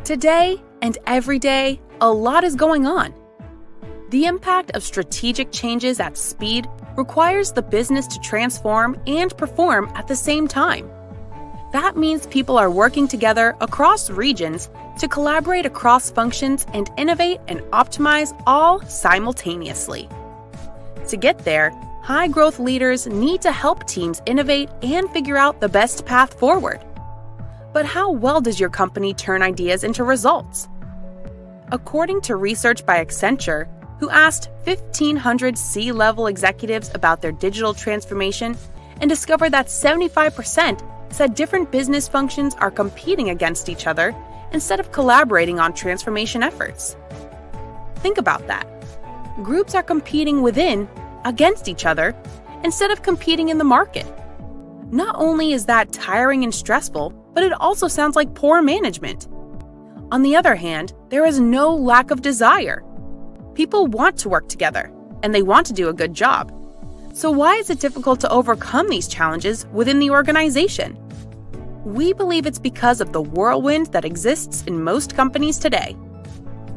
Today and every day, a lot is going on. The impact of strategic changes at speed requires the business to transform and perform at the same time. That means people are working together across regions to collaborate across functions and innovate and optimize all simultaneously. To get there, high-growth leaders need to help teams innovate and figure out the best path forward. But how well does your company turn ideas into results? According to research by Accenture, who asked 1,500 C-level executives about their digital transformation and discovered that 75% said different business functions are competing against each other instead of collaborating on transformation efforts. Think about that. Groups are competing against each other, instead of competing in the market. Not only is that tiring and stressful, but it also sounds like poor management. On the other hand, there is no lack of desire. People want to work together, and they want to do a good job. So why is it difficult to overcome these challenges within the organization? We believe it's because of the whirlwind that exists in most companies today.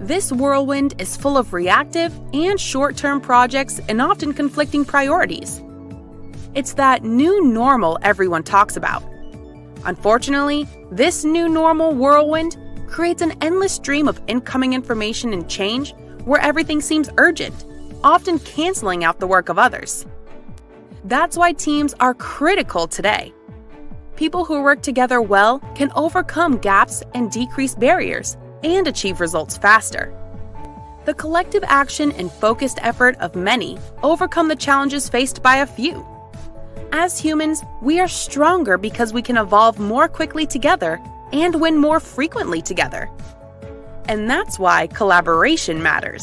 This whirlwind is full of reactive and short-term projects and often conflicting priorities. It's that new normal everyone talks about. Unfortunately, this new normal whirlwind creates an endless stream of incoming information and change where everything seems urgent, often canceling out the work of others. That's why teams are critical today. People who work together well can overcome gaps and decrease barriers and achieve results faster. The collective action and focused effort of many overcome the challenges faced by a few. As humans, we are stronger because we can evolve more quickly together and win more frequently together. And that's why collaboration matters.